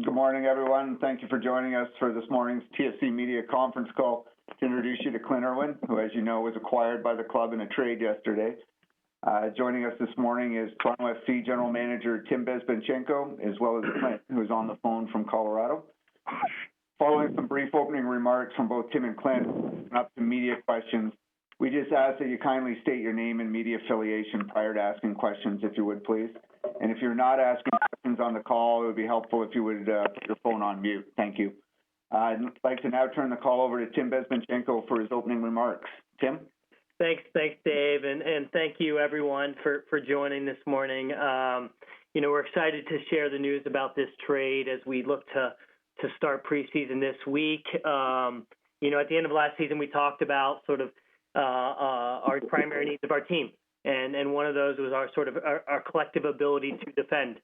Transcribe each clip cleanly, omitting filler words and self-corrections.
Good morning, everyone. Thank you for joining us for this morning's TFC Media conference call to introduce you to Clint Irwin, who, as you know, was acquired by the club in a trade yesterday. Joining us this morning is Toronto FC General Manager Tim Bezbatchenko, as well as Clint, who is on the phone from Colorado. Following some brief opening remarks from both Tim and Clint, up to media questions, we just ask that you kindly state your name and media affiliation prior to asking questions, if you would, please. And if you're not asking questions on the call, it would be helpful if you would put your phone on mute. Thank you. I'd like to now turn the call over to Tim Bezbatchenko for his opening remarks. Tim? Thanks, Dave, and thank you, everyone, for joining this morning. We're excited to share the news about this trade as we look to start preseason this week. At the end of last season, we talked about sort of our primary needs of our team, and one of those was our collective ability to defend.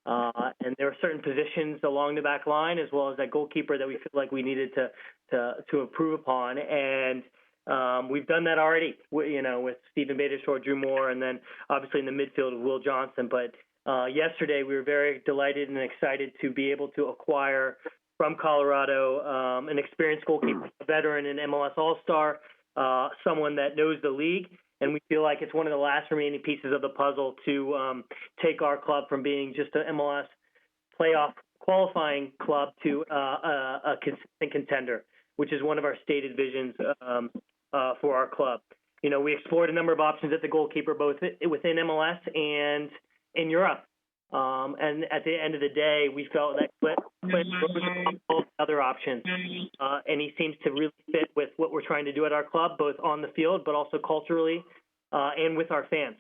And there are certain positions along the back line, as well as that goalkeeper, that we feel like we needed to improve upon. And we've done that already, with Stephen Beidershaw, Drew Moore, and then obviously in the midfield with Will Johnson. But yesterday we were very delighted and excited to be able to acquire from Colorado an experienced goalkeeper, a veteran, an MLS All-Star, someone that knows the league. And we feel like it's one of the last remaining pieces of the puzzle to take our club from being just an MLS playoff qualifying club to a consistent contender, which is one of our stated visions for our club. We explored a number of options at the goalkeeper, both within MLS and in Europe. And at the end of the day, we felt that Clint was both other options. And he seems to really fit with what we're trying to do at our club, both on the field, but also culturally and with our fans.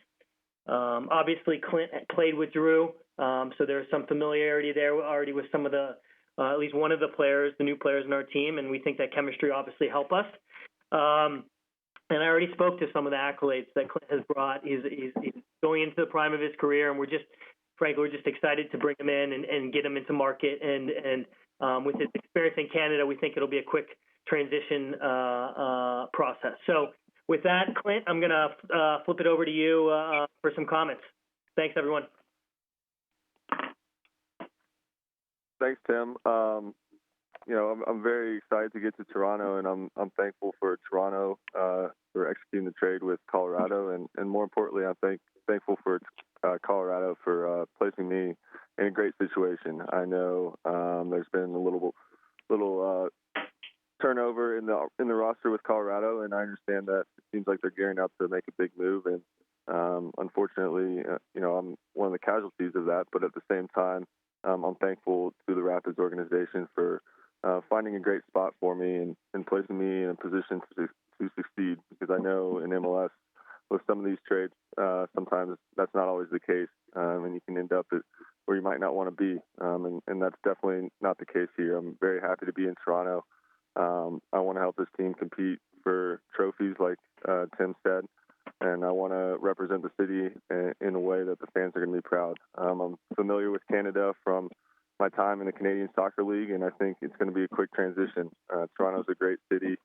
Obviously, Clint played with Drew, so there's some familiarity there already with some of the, at least one of the players, the new players in our team, and we think that chemistry obviously help us. And I already spoke to some of the accolades that Clint has brought. He's going into the prime of his career, and we're just excited to bring him in and get him into market. And with his experience in Canada, we think it'll be a quick transition process. So with that, Clint, I'm going to flip it over to you for some comments. Thanks, everyone. Thanks, Tim. I'm very excited to get to Toronto, and I'm thankful for Toronto for executing the trade with Colorado, and more importantly, I'm thankful for Colorado for placing me in a great situation. I know there's been a little turnover in the roster with Colorado, and I understand that it seems like they're gearing up to make a big move, and unfortunately, I'm one of the casualties of that. But at the same time, I'm thankful to the Rapids organization for finding a great spot for me and placing me in a position to succeed, because I know in MLS with some of these trades, sometimes that's not always the case, and you can end up where you might not want to be, and that's definitely not the case here. I'm very happy to be in Toronto. I want to help this team compete for trophies, like Tim said, and I want to represent the city in a way that the fans are going to be proud. I'm familiar with Canada from my time in the Canadian Soccer League, and I think it's going to be a quick transition. Toronto's a great city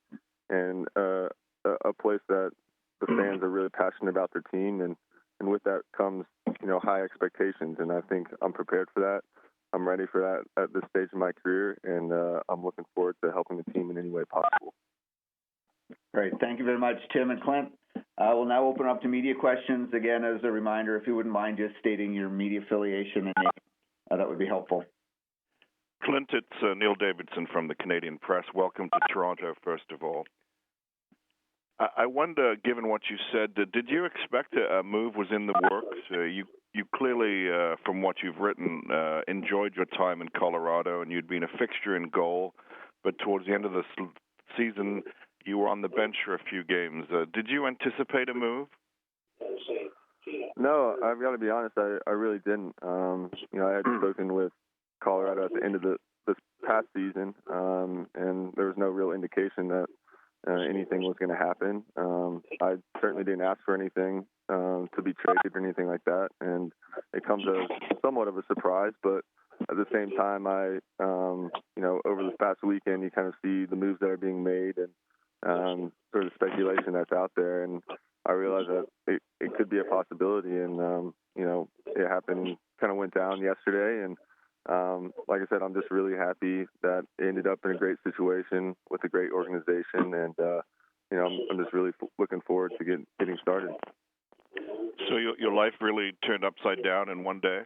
and a place that the fans are really passionate about their team, and with that comes, high expectations, and I think I'm prepared for that. I'm ready for that at this stage of my career, and I'm looking forward to helping the team in any way possible. Great. Thank you very much, Tim and Clint. We'll now open up to media questions. Again, as a reminder, if you wouldn't mind just stating your media affiliation and name, that would be helpful. Clint, it's Neil Davidson from the Canadian Press. Welcome to Toronto, first of all. I wonder, given what you said, did you expect a move was in the works? You clearly, from what you've written, enjoyed your time in Colorado, and you'd been a fixture in goal. But towards the end of the season, you were on the bench for a few games. Did you anticipate a move? No, I've got to be honest. I really didn't. I had spoken with Colorado at the end of this past season, and there was no real indication that anything was going to happen. I certainly didn't ask for anything to be traded or anything like that, and it comes as somewhat of a surprise. But at the same time, over this past weekend, you kind of see the moves that are being made and sort of speculation that's out there, and I realized that it could be a possibility, and it happened, kind of went down yesterday, and like I said, I'm just really happy that it ended up in a great situation with a great organization, and I'm just really looking forward to getting started. So your life really turned upside down in one day?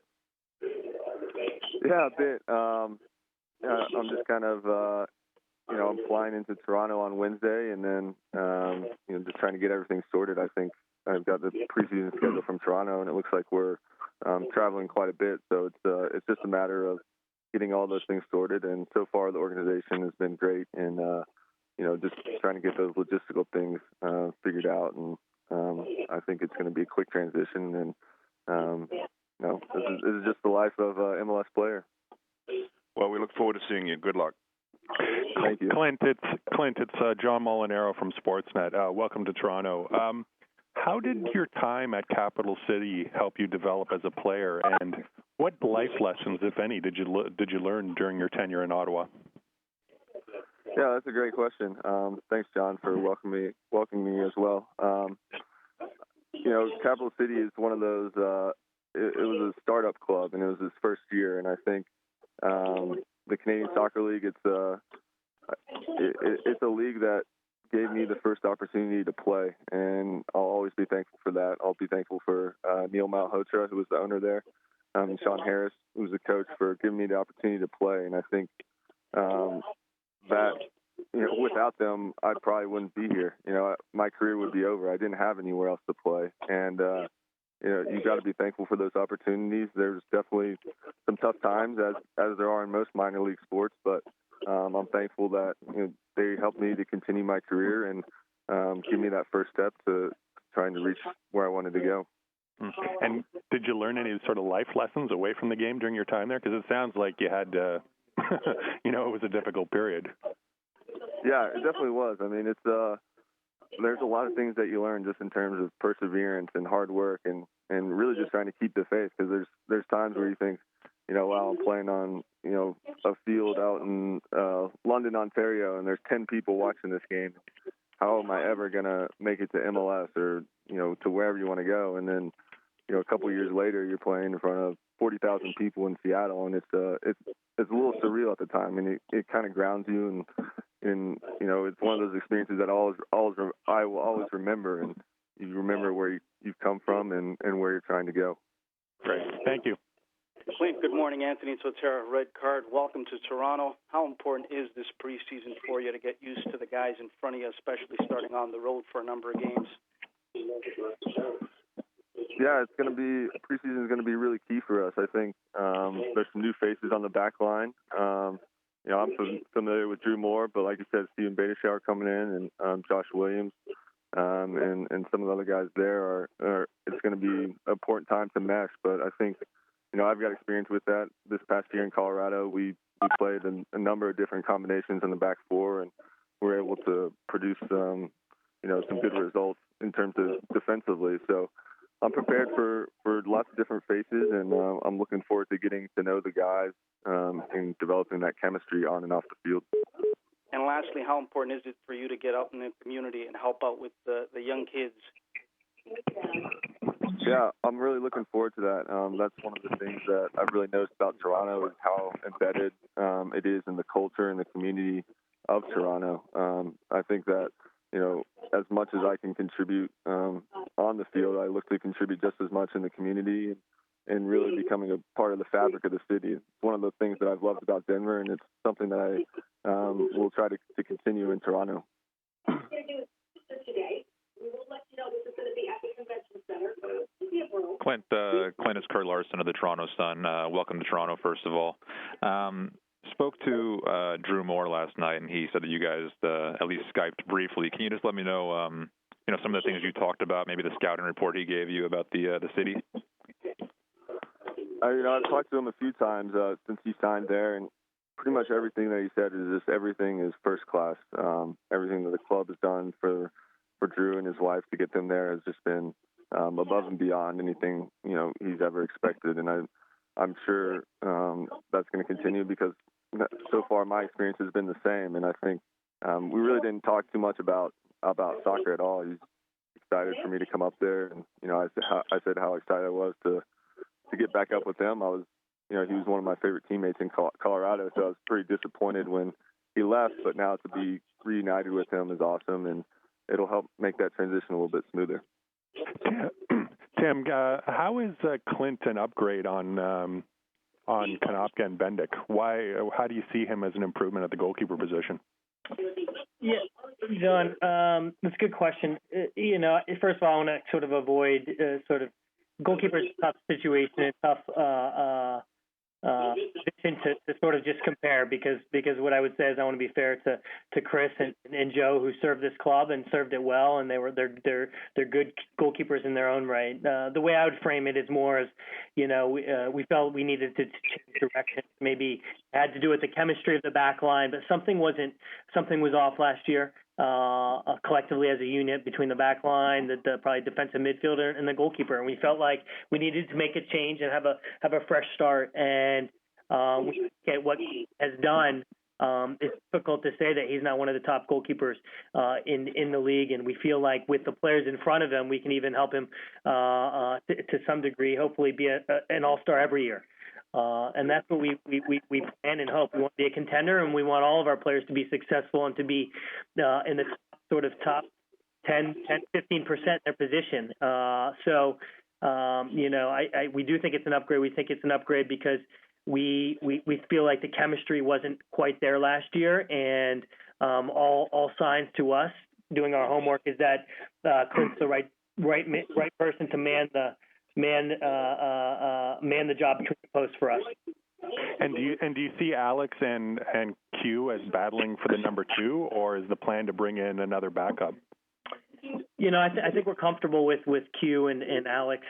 Yeah, a bit. I'm just kind of, I'm flying into Toronto on Wednesday, and then, just trying to get everything sorted. I think I've got the preseason schedule from Toronto, and it looks like we're traveling quite a bit. So it's just a matter of getting all those things sorted. And so far, the organization has been great, and just trying to get those logistical things figured out. And I think it's going to be a quick transition. And this is just the life of an MLS player. Well, we look forward to seeing you. Good luck. Thank you. Clint, it's John Molinaro from Sportsnet. Welcome to Toronto. How did your time at Capital City help you develop as a player, and what life lessons, if any, did you learn during your tenure in Ottawa? Yeah, that's a great question. Thanks, John, for welcoming me as well. Capital City is one of those. It was a startup club, and it was his first year, and I think the Canadian Soccer League, it's a league that gave me the first opportunity to play, and I'll always be thankful for that. I'll be thankful for Neil Malhotra, who was the owner there, and Sean Harris, who was the coach, for giving me the opportunity to play. And I think that without them, I probably wouldn't be here. My career would be over. I didn't have anywhere else to play, and you got to be thankful for those opportunities. There's definitely some tough times, as there are in most minor league sports, but I'm thankful that they helped me to continue my career and give me that first step to trying to reach where I wanted to go. And did you learn any sort of life lessons away from the game during your time there? Because it sounds like you had, it was a difficult period. Yeah, it definitely was. I mean, there's a lot of things that you learn just in terms of perseverance and hard work and really just trying to keep the faith, because there's times where you think, wow, I'm playing on, a field out in London, Ontario, and there's 10 people watching this game. How am I ever going to make it to MLS or, to wherever you want to go? And then, a couple of years later, you're playing in front of 40,000 people in Seattle, and it's a little surreal at the time, and it kind of grounds you, and it's one of those experiences that I will always remember, and you remember where you've come from and where you're trying to go. Great. Thank you. Clint, good morning. Anthony Sotera, Red Card. Welcome to Toronto. How important is this preseason for you to get used to the guys in front of you, especially starting on the road for a number of games? Yeah, preseason is going to be really key for us. I think there's some new faces on the back line. I'm familiar with Drew Moore, but like you said, Steven Beitashower coming in, and Josh Williams, and some of the other guys there it's going to be an important time to mesh. But I think, I've got experience with that. This past year in Colorado, we played a number of different combinations in the back four, and we're able to produce some good results in terms of defensively. So I'm prepared for lots of different faces, and I'm looking forward to getting to know the guys and developing that chemistry on and off the field. And lastly, how important is it for you to get out in the community and help out with the young kids? Yeah, I'm really looking forward to that. That's one of the things that I've really noticed about Toronto is how embedded it is in the culture and the community of Toronto. I think that, as much as I can contribute on the field, I look to contribute just as much in the community and really becoming a part of the fabric of the city. It's one of the things that I've loved about Denver, and it's something that I will try to continue in Toronto. Clint is Kurt Larson of the Toronto Sun. Welcome to Toronto, first of all. Spoke to Drew Moore last night, and he said that you guys at least Skyped briefly. Can you just let me know, some of the things you talked about, maybe the scouting report he gave you about the city? I've talked to him a few times since he signed there, and pretty much everything that he said is just everything is first class. Everything that the club has done for Drew and his wife to get them there has just been above and beyond anything he's ever expected, and I'm sure that's going to continue because so far my experience has been the same. And I think we really didn't talk too much about soccer at all. He's excited for me to come up there, and I said how excited I was to get back up with them. I was he was one of my favorite teammates in Colorado, so I was pretty disappointed when he left. But now to be reunited with him is awesome, and it'll help make that transition a little bit smoother. Tim, how is Clint an upgrade on Konopka and Bendik? How do you see him as an improvement at the goalkeeper position? Yeah, John, that's a good question. First of all, I want to sort of avoid goalkeeper's tough situation, tough position to sort of just compare because what I would say is I want to be fair to Chris and Joe, who served this club and served it well, and they're good goalkeepers in their own right. The way I would frame it is more as, we felt we needed to change direction. Maybe it had to do with the chemistry of the back line, but something was off last year. Collectively as a unit between the back line, the probably defensive midfielder and the goalkeeper, and we felt like we needed to make a change and have a fresh start. And we look at what he has done. It's difficult to say that he's not one of the top goalkeepers in the league, and we feel like with the players in front of him, we can even help him to some degree. Hopefully, be an all-star every year. And that's what we plan and hope. We want to be a contender, and we want all of our players to be successful and to be in the sort of top 10, 15% in their position. We do think it's an upgrade. We think it's an upgrade because we feel like the chemistry wasn't quite there last year, and all signs to us doing our homework is that Clint's the right person to man the job between the posts for us. And do you see Alex and Q as battling for the number 2, or is the plan to bring in another backup? I think we're comfortable with Q and Alex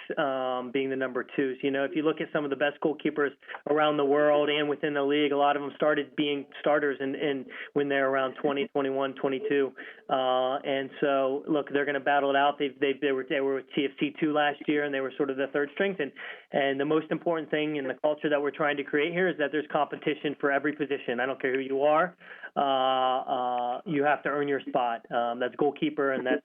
being the number 2s. If you look at some of the best goalkeepers around the world and within the league, a lot of them started being starters and when they're around 20, 21, 22. And so, look, they're going to battle it out. They were with TFC2 last year, and they were sort of the third strength. And the most important thing in the culture that we're trying to create here is that there's competition for every position. I don't care who you are. You have to earn your spot. That's goalkeeper, and that's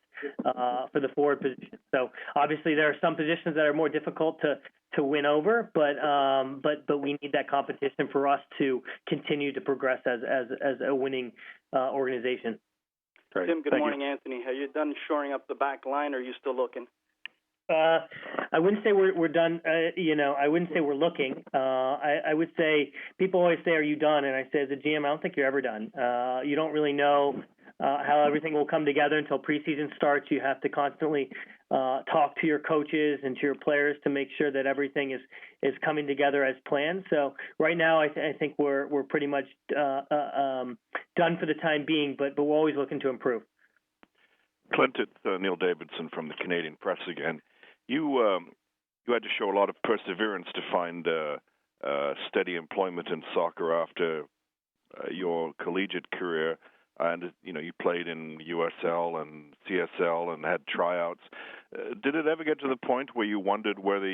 for the forward position. So obviously there are some positions that are more difficult to win over, but we need that competition for us to continue to progress as a winning organization. Great. Tim, good morning, Anthony. Are you done shoring up the back line, or are you still looking? I wouldn't say we're done. I wouldn't say we're looking. I would say people always say, "Are you done?" And I say, as a GM, I don't think you're ever done. You don't really know how everything will come together until preseason starts. You have to constantly talk to your coaches and to your players to make sure that everything is coming together as planned. So right now, I think we're pretty much done for the time being, but we're always looking to improve. Clint, it's Neil Davidson from the Canadian Press again. You had to show a lot of perseverance to find steady employment in soccer after your collegiate career. And you played in USL and CSL and had tryouts. Did it ever get to the point where you wondered whether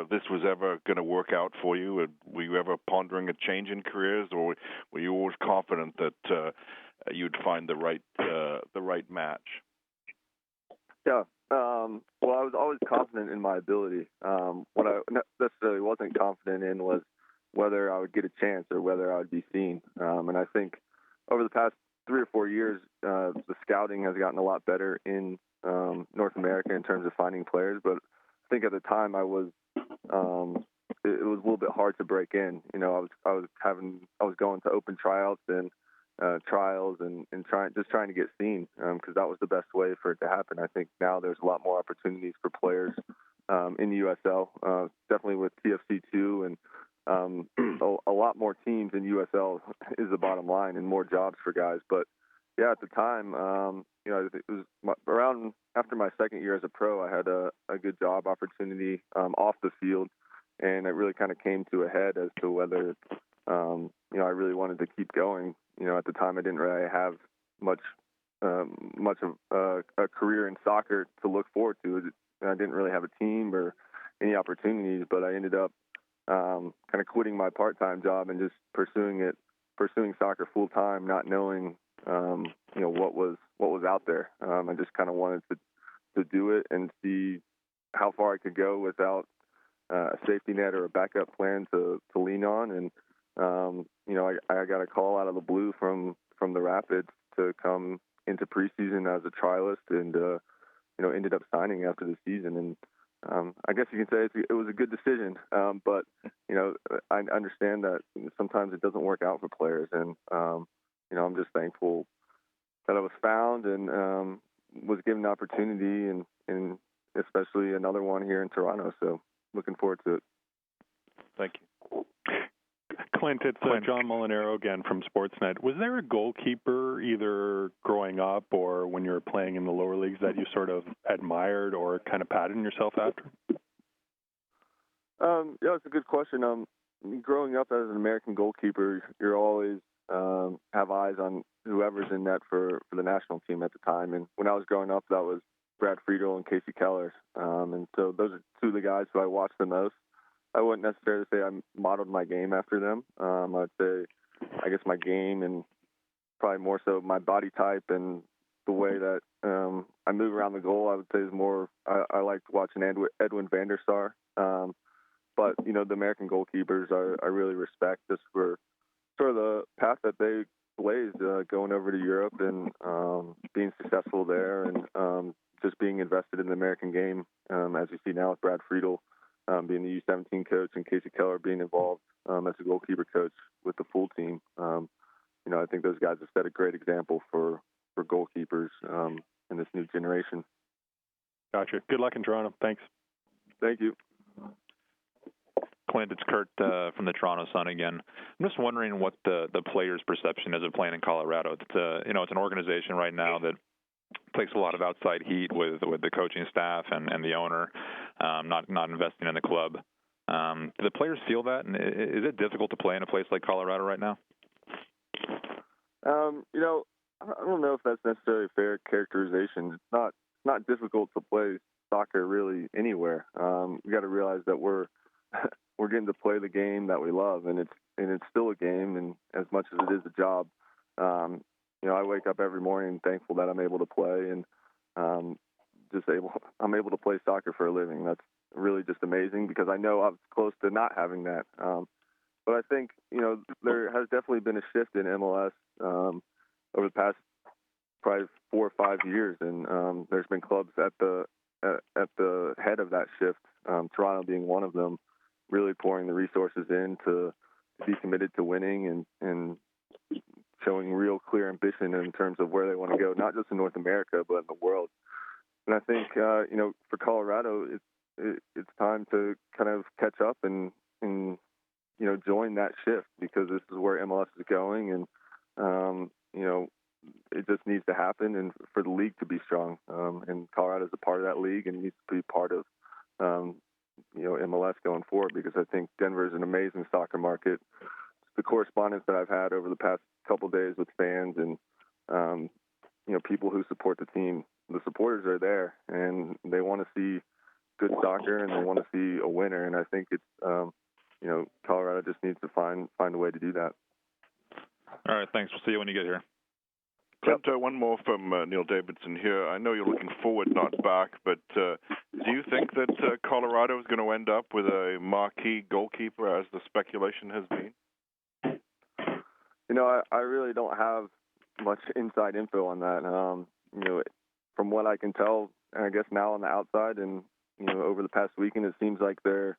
this was ever going to work out for you? Were you ever pondering a change in careers, or were you always confident that you'd find the right match? Yeah. Well, I was always confident in my ability. What I necessarily wasn't confident in was whether I would get a chance or whether I would be seen. And I think over the past 3 or 4 years, the scouting has gotten a lot better in North America in terms of finding players. But I think at the time it was a little bit hard to break in. I was going to open tryouts and trials and trying to get seen because that was the best way for it to happen. I think now there's a lot more opportunities for players in the USL, definitely with TFC2 and a lot more teams in USL is the bottom line, and more jobs for guys. But yeah, at the time, it was around after my second year as a pro, I had a good job opportunity off the field, and it really kind of came to a head as to whether I really wanted to keep going. At the time, I didn't really have much of a career in soccer to look forward to. I didn't really have a team or any opportunities, but I ended up kind of quitting my part-time job and just pursuing soccer full-time, not knowing what was out there. I just kind of wanted to do it and see how far I could go without a safety net or a backup plan to lean on. And I got a call out of the blue from the Rapids to come into preseason as a trialist, and ended up signing after the season. And I guess you can say it was a good decision, but I understand that sometimes it doesn't work out for players, and I'm just thankful that I was found and was given an opportunity, and especially another one here in Toronto. So looking forward to it. Thank you. Clint, it's John Molinaro again from Sportsnet. Was there a goalkeeper either growing up or when you were playing in the lower leagues that you sort of admired or kind of patterned yourself after? Yeah, it's a good question. Growing up as an American goalkeeper, you're always have eyes on whoever's in net for the national team at the time. And when I was growing up, that was Brad Friedel and Casey Keller. And so those are two of the guys who I watched the most. I wouldn't necessarily say I modeled my game after them. I'd say, I guess, my game and probably more so my body type and the way that I move around the goal, I would say is more, I liked watching Edwin van der Sar. But, the American goalkeepers I really respect just for sort of the path that they blazed, going over to Europe and being successful there, and just being invested in the American game, as you see now with Brad Friedel. Being the U17 coach, and Casey Keller being involved as a goalkeeper coach with the full team. I think those guys have set a great example for goalkeepers in this new generation. Gotcha. Good luck in Toronto. Thanks. Thank you. Clint, it's Kurt from the Toronto Sun again. I'm just wondering what the players' perception is of playing in Colorado. It's an organization right now that takes a lot of outside heat with the coaching staff and the owner not investing in the club. Do the players feel that? And is it difficult to play in a place like Colorado right now? I don't know if that's necessarily a fair characterization. It's not difficult to play soccer really anywhere. We got to realize that we're getting to play the game that we love, and it's still a game, and as much as it is a job. I wake up every morning thankful that I'm able to play, and I'm able to play soccer for a living. That's really just amazing because I know I was close to not having that. But I think, there has definitely been a shift in MLS over the past probably 4 or 5 years, and there's been clubs at the head of that shift, Toronto being one of them, really pouring the resources in to be committed to winning and showing real clear ambition in terms of where they want to go, not just in North America, but in the world. And I think, for Colorado, it's time to kind of catch up and join that shift, because this is where MLS is going, and, it just needs to happen, and for the league to be strong. And Colorado is a part of that league and needs to be part of, MLS going forward, because I think Denver is an amazing soccer market. The correspondence that I've had over the past couple of days with fans and, people who support the team, the supporters are there and they want to see good soccer and they want to see a winner. And I think it's, Colorado just needs to find a way to do that. All right. Thanks. We'll see you when you get here. Clint, one more from Neil Davidson here. I know you're looking forward, not back, but do you think that Colorado is going to end up with a marquee goalkeeper, as the speculation has been? I really don't have much inside info on that. From what I can tell, I guess now on the outside and, over the past weekend, it seems like they're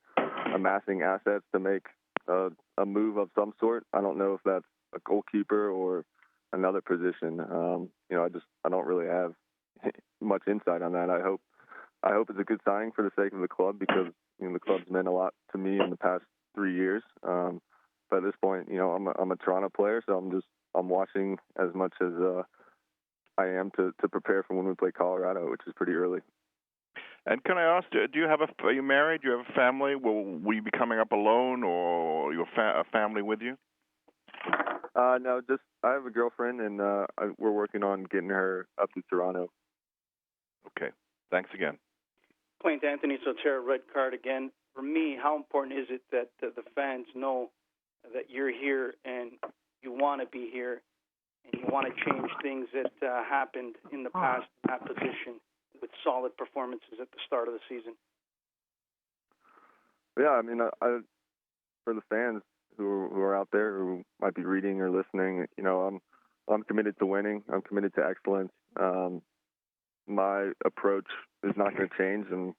amassing assets to make a move of some sort. I don't know if that's a goalkeeper or another position. I don't really have much insight on that. I hope it's a good signing for the sake of the club, because the club's meant a lot to me in the past 3 years. But at this point, I'm a Toronto player, so I'm watching as much as I am to prepare for when we play Colorado, which is pretty early. And can I ask, are you married? Do you have a family? Will you be coming up alone, or a family with you? No, just I have a girlfriend, and we're working on getting her up to Toronto. Okay. Thanks again. Clint, Anthony Sotera, Red Card again. For me, how important is it that the fans know that you're here and you want to be here and you want to change things that happened in the past in that position with solid performances at the start of the season? Yeah, I mean, for the fans who are out there who might be reading or listening, I'm committed to winning. I'm committed to excellence. My approach is not going to change, and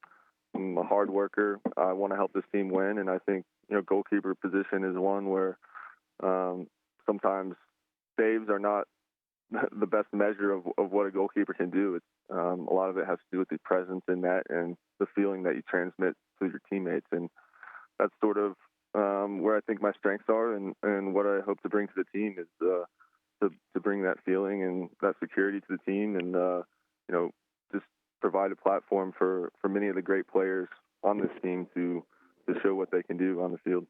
I'm a hard worker. I want to help this team win, and I think goalkeeper position is one where sometimes saves are not the best measure of what a goalkeeper can do. It's a lot of it has to do with the presence in net and the feeling that you transmit to your teammates, and that's sort of where I think my strengths are, and what I hope to bring to the team is to bring that feeling and that security to the team, and just provide a platform for many of the great players on this team to show what they can do on the field.